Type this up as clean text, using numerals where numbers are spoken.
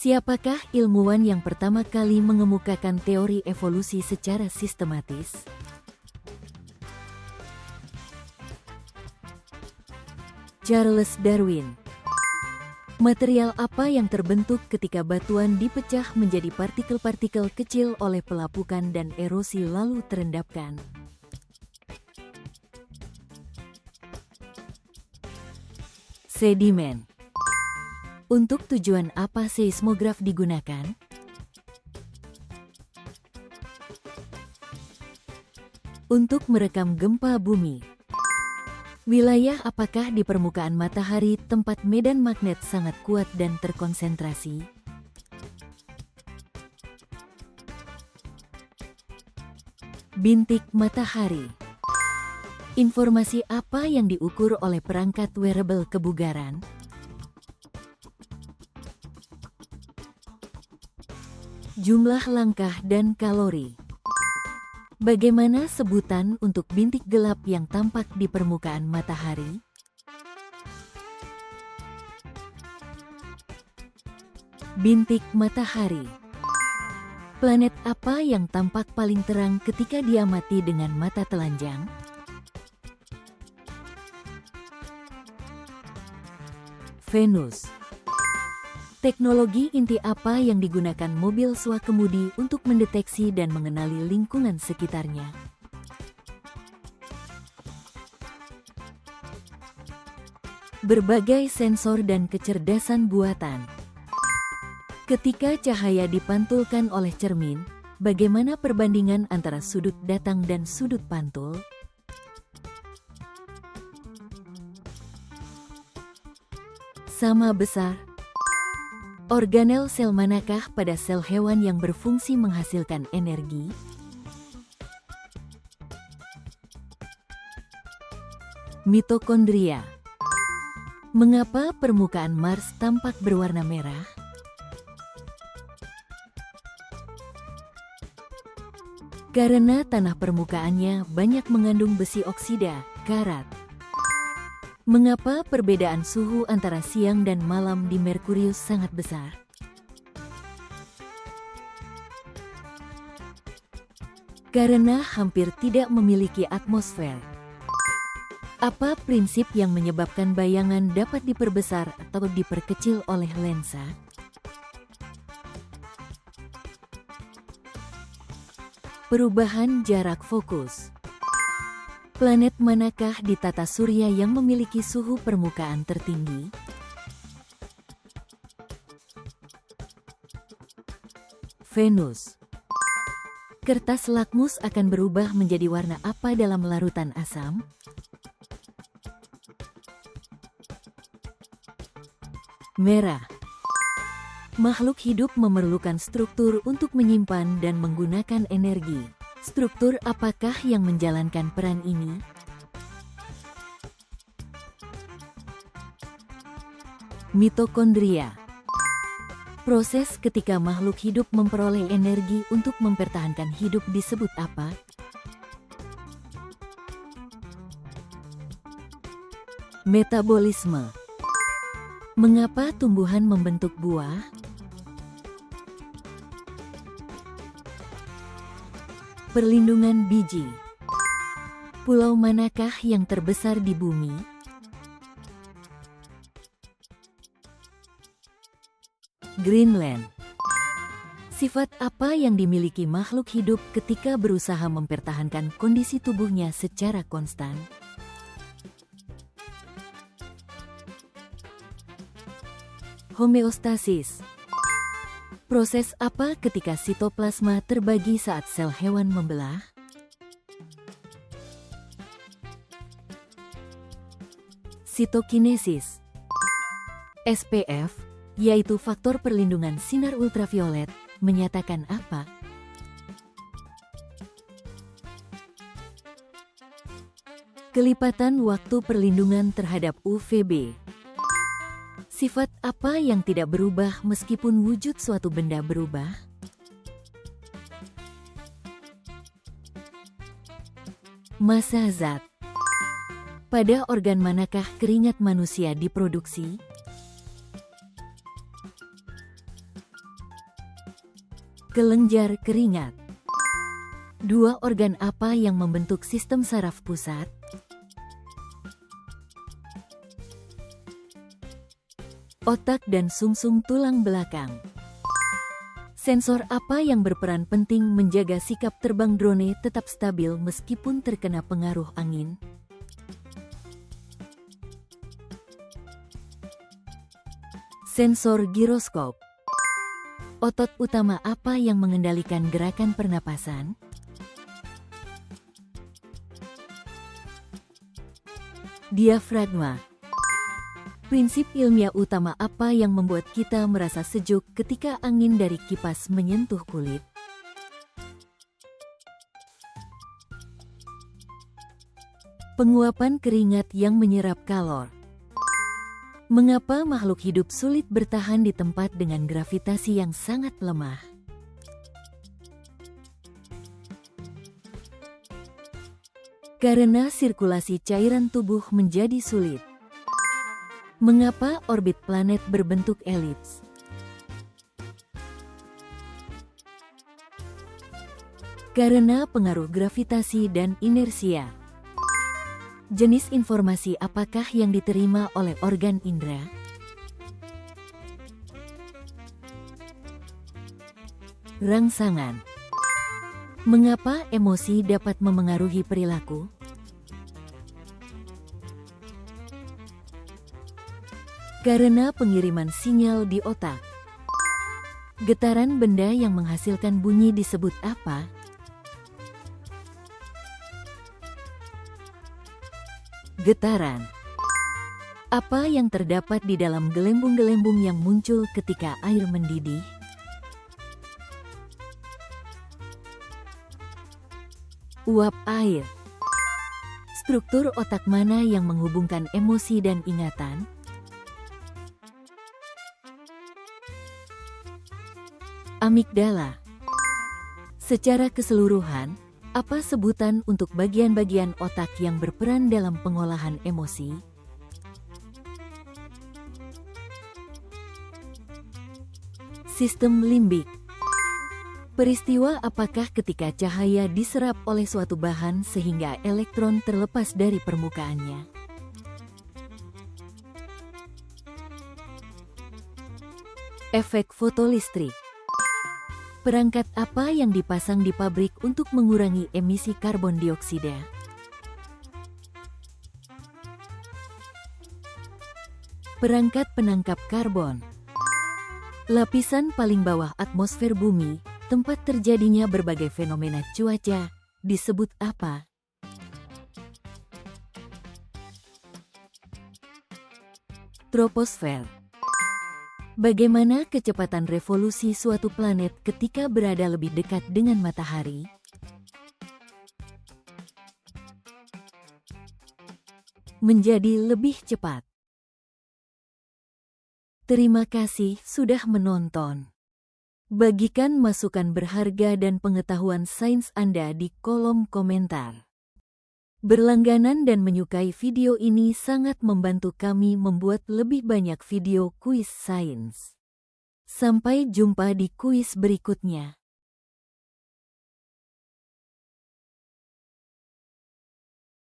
Siapakah ilmuwan yang pertama kali mengemukakan teori evolusi secara sistematis? Charles Darwin. Material apa yang terbentuk ketika batuan dipecah menjadi partikel-partikel kecil oleh pelapukan dan erosi lalu terendapkan? Sedimen. Untuk tujuan apa seismograf digunakan? Untuk merekam gempa bumi. Wilayah apakah di permukaan matahari tempat medan magnet sangat kuat dan terkonsentrasi? Bintik matahari. Informasi apa yang diukur oleh perangkat wearable kebugaran? Jumlah langkah dan kalori. Bagaimana sebutan untuk bintik gelap yang tampak di permukaan matahari? Bintik matahari. Planet apa yang tampak paling terang ketika diamati dengan mata telanjang? Venus. Teknologi inti apa yang digunakan mobil swakemudi untuk mendeteksi dan mengenali lingkungan sekitarnya? Berbagai sensor dan kecerdasan buatan. Ketika cahaya dipantulkan oleh cermin, bagaimana perbandingan antara sudut datang dan sudut pantul? Sama besar. Organel sel manakah pada sel hewan yang berfungsi menghasilkan energi? Mitokondria. Mengapa permukaan Mars tampak berwarna merah? Karena tanah permukaannya banyak mengandung besi oksida, karat. Mengapa perbedaan suhu antara siang dan malam di Merkurius sangat besar? Karena hampir tidak memiliki atmosfer. Apa prinsip yang menyebabkan bayangan dapat diperbesar atau diperkecil oleh lensa? Perubahan jarak fokus. Planet manakah di tata surya yang memiliki suhu permukaan tertinggi? Venus. Kertas lakmus akan berubah menjadi warna apa dalam larutan asam? Merah. Makhluk hidup memerlukan struktur untuk menyimpan dan menggunakan energi. Struktur apakah yang menjalankan peran ini? Mitokondria. Proses ketika makhluk hidup memperoleh energi untuk mempertahankan hidup disebut apa? Metabolisme. Mengapa tumbuhan membentuk buah? Perlindungan biji. Pulau manakah yang terbesar di bumi? Greenland. Sifat apa yang dimiliki makhluk hidup ketika berusaha mempertahankan kondisi tubuhnya secara konstan? Homeostasis. Proses apa ketika sitoplasma terbagi saat sel hewan membelah? Sitokinesis. SPF, yaitu faktor perlindungan sinar ultraviolet, menyatakan apa? Kelipatan waktu perlindungan terhadap UVB. Sifat apa yang tidak berubah meskipun wujud suatu benda berubah? Massa zat. Pada organ manakah keringat manusia diproduksi? Kelenjar keringat. Dua organ apa yang membentuk sistem saraf pusat? Otak dan sumsum tulang belakang. Sensor apa yang berperan penting menjaga sikap terbang drone tetap stabil meskipun terkena pengaruh angin? Sensor giroskop. Otot utama apa yang mengendalikan gerakan pernapasan? Diafragma. Prinsip ilmiah utama apa yang membuat kita merasa sejuk ketika angin dari kipas menyentuh kulit? Penguapan keringat yang menyerap kalor. Mengapa makhluk hidup sulit bertahan di tempat dengan gravitasi yang sangat lemah? Karena sirkulasi cairan tubuh menjadi sulit. Mengapa orbit planet berbentuk elips? Karena pengaruh gravitasi dan inersia. Jenis informasi apakah yang diterima oleh organ indera? Rangsangan. Mengapa emosi dapat memengaruhi perilaku? Karena pengiriman sinyal di otak. Getaran benda yang menghasilkan bunyi disebut apa? Getaran. Apa yang terdapat di dalam gelembung-gelembung yang muncul ketika air mendidih? Uap air. Struktur otak mana yang menghubungkan emosi dan ingatan? Amigdala. Secara keseluruhan, apa sebutan untuk bagian-bagian otak yang berperan dalam pengolahan emosi? Sistem limbik. Peristiwa apakah ketika cahaya diserap oleh suatu bahan sehingga elektron terlepas dari permukaannya? Efek fotolistrik. Perangkat apa yang dipasang di pabrik untuk mengurangi emisi karbon dioksida? Perangkat penangkap karbon. Lapisan paling bawah atmosfer bumi, tempat terjadinya berbagai fenomena cuaca, disebut apa? Troposfer. Bagaimana kecepatan revolusi suatu planet ketika berada lebih dekat dengan matahari? Menjadi lebih cepat. Terima kasih sudah menonton. Bagikan masukan berharga dan pengetahuan sains Anda di kolom komentar. Berlangganan dan menyukai video ini sangat membantu kami membuat lebih banyak video kuis sains. Sampai jumpa di kuis berikutnya.